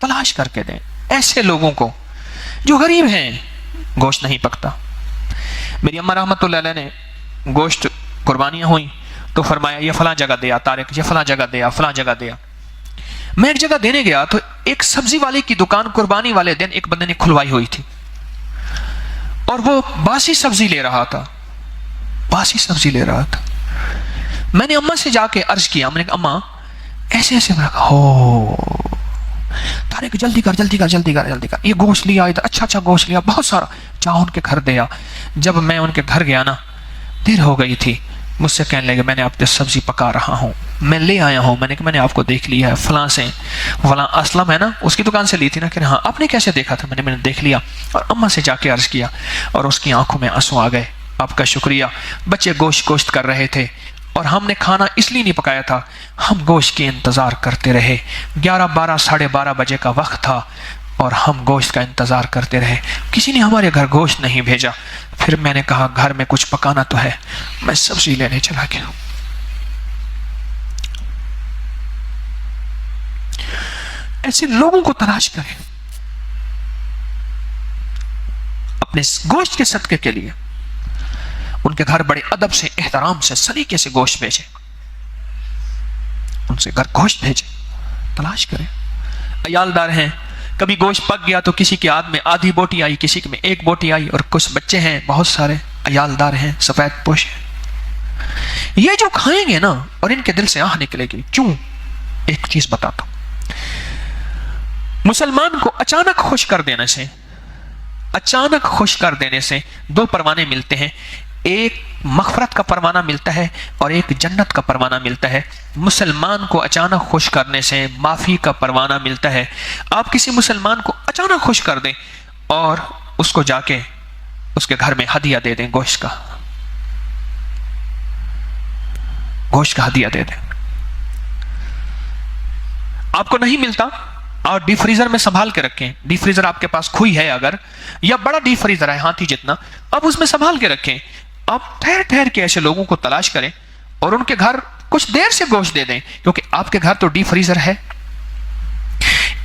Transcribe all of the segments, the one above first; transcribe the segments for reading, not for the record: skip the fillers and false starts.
تلاش کر کے دیں ایسے لوگوں کو جو غریب ہیں، گوشت نہیں پکتا۔ میری اماں رحمت اللہ علیہ نے گوشت قربانیاں ہوئیں تو فرمایا یہ فلاں جگہ دیا طارق، یہ فلاں جگہ دیا، فلاں جگہ دیا۔ میں ایک جگہ دینے گیا تو ایک سبزی والے کی دکان قربانی والے دن ایک بندے نے کھلوائی ہوئی تھی اور وہ باسی سبزی لے رہا تھا، باسی سبزی لے رہا تھا۔ میں نے اماں سے جا کے عرض کیا، میں نے کہا اماں ایسے ایسے، میں نے کہا ہو طارق جلدی کر جلدی کر جلدی کر جلدی کر، یہ گوشت لیا ادھر، اچھا اچھا گوشت لیا بہت سارا، جاؤ ان کے گھر دیا۔ جب میں ان کے گھر گیا نا، دیر ہو گئی تھی، مجھ سے کہنے لگے میں نے آپ کے سبزی پکا رہا ہوں، میں لے آیا ہوں۔ میں نے کہا میں نے آپ کو دیکھ لیا ہے فلاں سے، فلاں اسلم ہے نا اس کی دکان سے لی تھی نا، کہ ہاں آپ نے کیسے دیکھا تھا؟ میں نے دیکھ لیا، اور اماں سے جا کے عرض کیا اور اس کی آنکھوں میں آنسو آ گئے، آپ کا شکریہ۔ بچے گوشت کر رہے تھے اور ہم نے کھانا اس لیے نہیں پکایا تھا، ہم گوشت کے انتظار کرتے رہے، 11 12 ساڑھے 12 بجے کا وقت تھا اور ہم گوشت کا انتظار کرتے رہے، کسی نے ہمارے گھر گوشت نہیں بھیجا۔ پھر میں نے کہا گھر میں کچھ پکانا تو ہے، میں سبزی لینے چلا گیا۔ ایسے لوگوں کو تلاش کریں اپنے گوشت کے صدقے کے لیے، ان کے گھر بڑے ادب سے، احترام سے، سلیقے سے گوشت بھیجیں، ان سے گھر گوشت بھیجیں، تلاش کریں۔ عیالدار ہیں، کبھی گوشت پک گیا تو کسی کے ہاتھ میں آدھی بوٹی آئی، کسی میں ایک بوٹی آئی، اور کچھ بچے ہیں بہت سارے عیالدار ہیں، سفید پوش ہیں، یہ جو کھائیں گے نا اور ان کے دل سے آہ نکلے گی۔ کیوں؟ ایک چیز بتاتا ہوں، مسلمان کو اچانک خوش کر دینے سے، اچانک خوش کر دینے سے دو پروانے ملتے ہیں، ایک مغفرت کا پروانہ ملتا ہے اور ایک جنت کا پروانہ ملتا ہے۔ مسلمان کو اچانک خوش کرنے سے معافی کا پروانہ ملتا ہے۔ آپ کسی مسلمان کو اچانک خوش کر دیں اور اس کو جا کے اس کے گھر میں ہدیہ دے دیں، گوشت کا ہدیہ دے دیں، آپ کو نہیں ملتا اور ڈیپ فریزر میں سنبھال کے رکھیں۔ ڈیپ فریزر آپ کے پاس کھوئی ہے اگر، یا بڑا ڈیپ فریزر ہے ہاتھی جتنا، اب اس میں سنبھال کے رکھیں۔ آپ ٹھہر ٹھہر کے ایسے لوگوں کو تلاش کریں اور ان کے گھر کچھ دیر سے گوشت دے دیں، کیونکہ آپ کے گھر تو ڈیپ فریزر ہے۔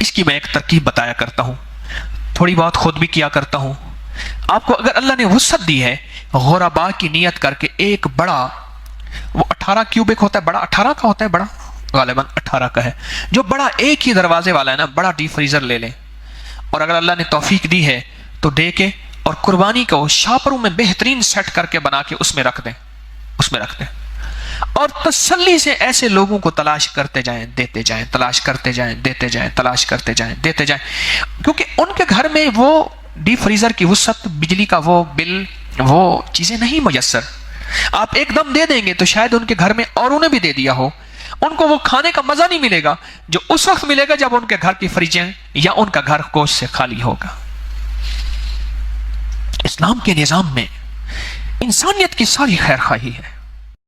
اس کی میں ایک ترکیب بتایا کرتا ہوں، تھوڑی بہت خود بھی کیا کرتا ہوں۔ آپ کو اگر اللہ نے وسعت دی ہے، غربا کی نیت کر کے ایک بڑا، وہ 18 کیوبک ہوتا ہے، بڑا 18 کا ہوتا ہے، بڑا غالباً 18 کا ہے، جو بڑا ایک ہی دروازے والا ہے نا، بڑا ڈیپ فریزر لے لیں، اور اگر اللہ نے توفیق دی ہے تو دے کے، اور قربانی کو شاپروں میں بہترین سیٹ کر کے بنا کے اس میں رکھ دیں، اور تسلی سے ایسے لوگوں کو تلاش کرتے جائیں، دیتے جائیں، تلاش کرتے جائیں، دیتے جائیں، تلاش کرتے جائیں، دیتے جائیں، کیونکہ ان کے گھر میں وہ ڈیپ فریزر کی وسعت، بجلی کا وہ بل، وہ چیزیں نہیں میسر۔ آپ ایک دم دے دیں گے تو شاید ان کے گھر میں اوروں نے بھی دے دیا ہو، ان کو وہ کھانے کا مزہ نہیں ملے گا جو اس وقت ملے گا جب ان کے گھر کی فریجیں یا ان کا گھر گوشت سے خالی ہوگا۔ اسلام کے نظام میں انسانیت کی ساری خیر خواہی ہے۔